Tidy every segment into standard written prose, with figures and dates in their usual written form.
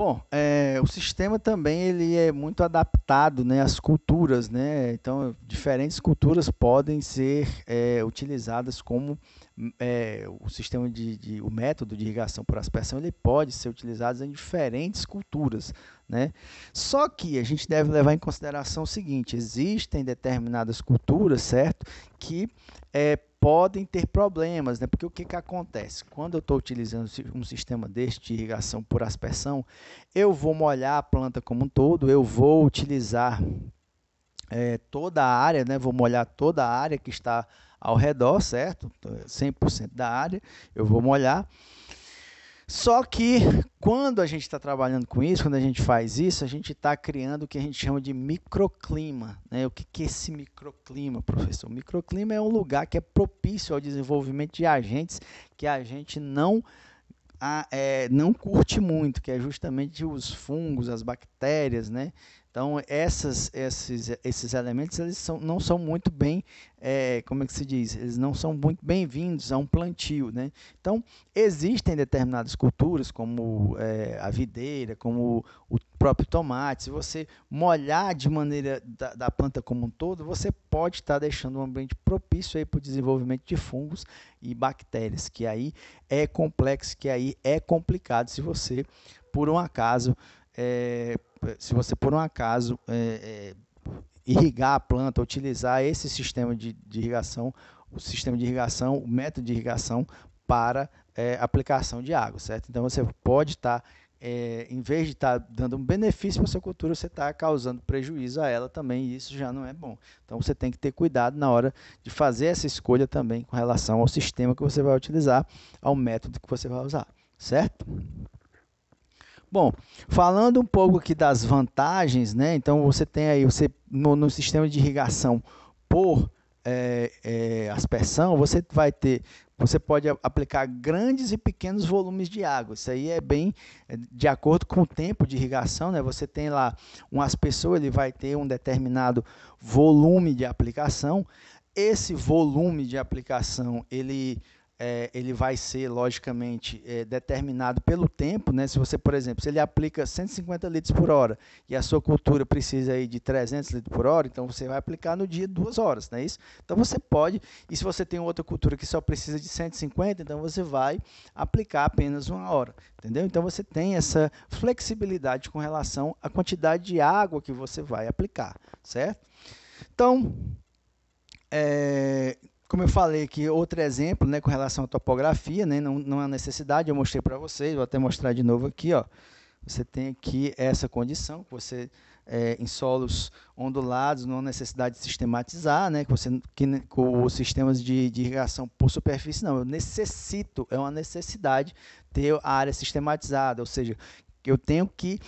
Bom, o sistema também ele é muito adaptado, né, às culturas, né? Então, diferentes culturas podem ser utilizadas como o sistema o método de irrigação por aspersão, ele pode ser utilizado em diferentes culturas, né? Só que a gente deve levar em consideração o seguinte: existem determinadas culturas, certo, que podem ter problemas, né? Porque o que acontece? Quando eu estou utilizando um sistema deste de irrigação por aspersão, eu vou molhar a planta como um todo, eu vou utilizar toda a área, né? Vou molhar toda a área que está ao redor, certo? 100% da área eu vou molhar. Só que quando a gente está trabalhando com isso, quando a gente faz isso, a gente está criando o que a gente chama de microclima, né? O que é esse microclima, professor? O microclima é um lugar que é propício ao desenvolvimento de agentes que a gente não curte muito, que é justamente os fungos, as bactérias, né? Então, esses elementos não são muito bem, como é que se diz? Eles não são muito bem-vindos a um plantio, né? Então, existem determinadas culturas, como a videira, como o próprio tomate. Se você molhar de maneira da planta como um todo, você pode estar deixando um ambiente propício para o desenvolvimento de fungos e bactérias, que aí é complexo, que aí é complicado se você, por um acaso, irrigar a planta, utilizar esse sistema de irrigação, o método de irrigação para aplicação de água, certo? Então você pode estar, em vez de estar dando um benefício para a sua cultura, você está causando prejuízo a ela também, e isso já não é bom. Então você tem que ter cuidado na hora de fazer essa escolha também com relação ao sistema que você vai utilizar, ao método que você vai usar, certo? Bom, falando um pouco aqui das vantagens, né? Então você tem aí, no sistema de irrigação por aspersão, você pode aplicar grandes e pequenos volumes de água. Isso aí é bem de acordo com o tempo de irrigação, né? Você tem lá um aspersor, ele vai ter um determinado volume de aplicação. Esse volume de aplicação, ele vai ser, logicamente, determinado pelo tempo, né? Se você, por exemplo, se ele aplica 150 litros por hora e a sua cultura precisa aí de 300 litros por hora, então você vai aplicar no dia 2 horas, não é isso? Então você pode, e se você tem outra cultura que só precisa de 150, então você vai aplicar apenas 1 hora, entendeu? Então você tem essa flexibilidade com relação à quantidade de água que você vai aplicar, certo? Então, como eu falei aqui, outro exemplo, né, com relação à topografia, né, não há necessidade, eu mostrei para vocês, vou até mostrar de novo aqui, ó. Você tem aqui essa condição, que você, em solos ondulados, não há necessidade de sistematizar, né, com os sistemas de irrigação por superfície, não, é uma necessidade ter a área sistematizada, ou seja, eu tenho que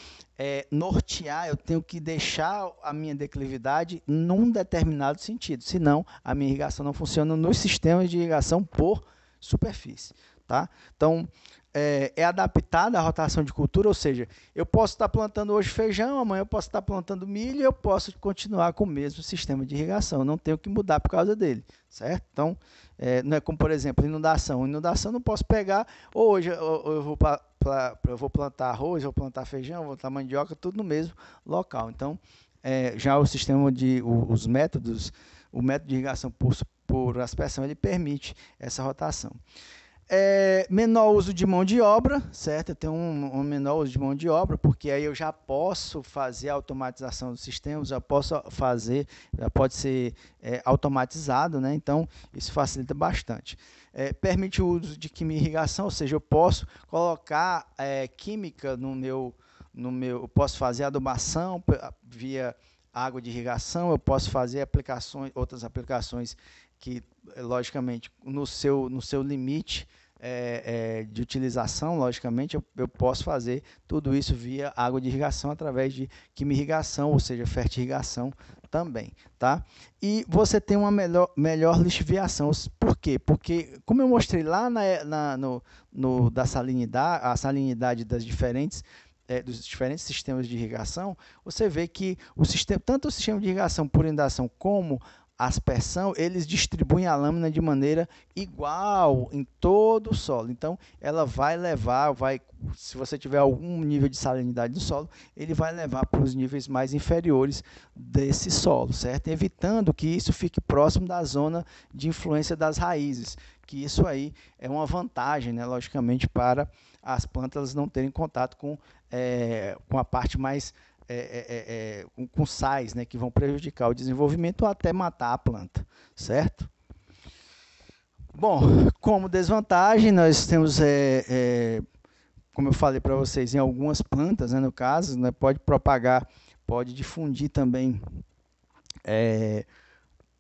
nortear, eu tenho que deixar a minha declividade num determinado sentido, senão a minha irrigação não funciona nos sistemas de irrigação por superfície. Tá? Então, é adaptada à rotação de cultura, ou seja, eu posso estar plantando hoje feijão, amanhã eu posso estar plantando milho e eu posso continuar com o mesmo sistema de irrigação, eu não tenho que mudar por causa dele, certo? Então, não é como, por exemplo, inundação. Inundação eu não posso pegar, hoje eu vou plantar arroz, vou plantar feijão, vou plantar mandioca, tudo no mesmo local. Então, já o sistema os métodos, o método de irrigação por aspersão, ele permite essa rotação. Menor uso de mão de obra, certo? Eu tenho um menor uso de mão de obra, porque aí eu já posso fazer a automatização do sistema, já pode ser automatizado, né? Então, isso facilita bastante. Permite o uso de química e irrigação, ou seja, eu posso colocar química eu posso fazer adubação via água de irrigação, eu posso fazer outras aplicações que, logicamente, no seu limite de utilização, logicamente, eu posso fazer tudo isso via água de irrigação através de quimio-irrigação, ou seja, fertirrigação também, tá? E você tem uma melhor lixiviação. Por quê? Porque, como eu mostrei lá da salinidade, a salinidade dos diferentes sistemas de irrigação, você vê que tanto o sistema de irrigação por inundação como aspersão, eles distribuem a lâmina de maneira igual em todo o solo. Então, ela vai levar, se você tiver algum nível de salinidade do solo, ele vai levar para os níveis mais inferiores desse solo, certo? Evitando que isso fique próximo da zona de influência das raízes, que isso aí é uma vantagem, né, logicamente, para as plantas não terem contato com a parte mais com sais, né, que vão prejudicar o desenvolvimento ou até matar a planta, certo? Bom, como desvantagem, nós temos, como eu falei para vocês, em algumas plantas, né, no caso, né, pode propagar, pode difundir também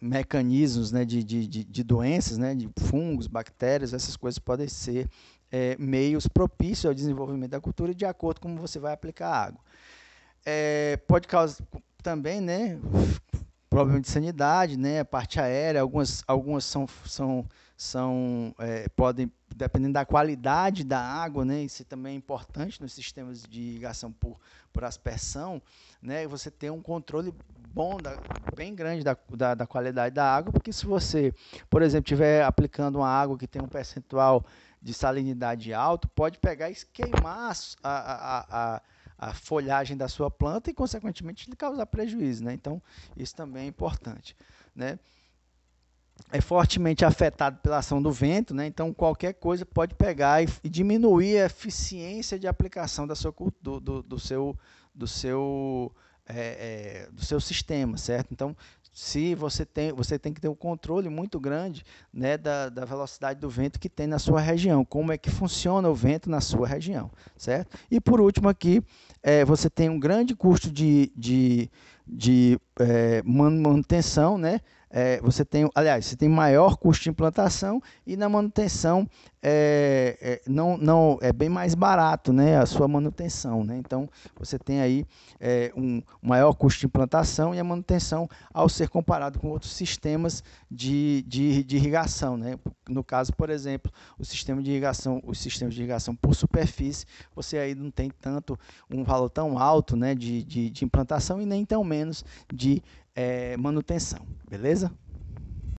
mecanismos, né, de doenças, né, de fungos, bactérias, essas coisas podem ser meios propícios ao desenvolvimento da cultura de acordo com como você vai aplicar a água. Pode causar também, né, problema de sanidade, né, a parte aérea, algumas podem, dependendo da qualidade da água, né, isso também é importante nos sistemas de irrigação por aspersão, né, você ter um controle bom, bem grande da qualidade da água, porque se você, por exemplo, estiver aplicando uma água que tem um percentual de salinidade alto, pode pegar e queimar a folhagem da sua planta e, consequentemente, lhe causar prejuízo, né? Então, isso também é importante, né? É fortemente afetado pela ação do vento, né? Então, qualquer coisa pode pegar e diminuir a eficiência de aplicação do seu sistema, certo? Então, se você tem que ter um controle muito grande, né, da velocidade do vento que tem na sua região, como é que funciona o vento na sua região, certo? E por último aqui, você tem um grande custo de manutenção, né? Você tem maior custo de implantação e na manutenção não é bem mais barato, né, a sua manutenção, né? Então você tem aí um maior custo de implantação e a manutenção ao ser comparado com outros sistemas de irrigação, né? No caso, por exemplo, os sistemas de irrigação por superfície, você aí não tem tanto um valor tão alto, né, de implantação e nem tão menos de manutenção, beleza?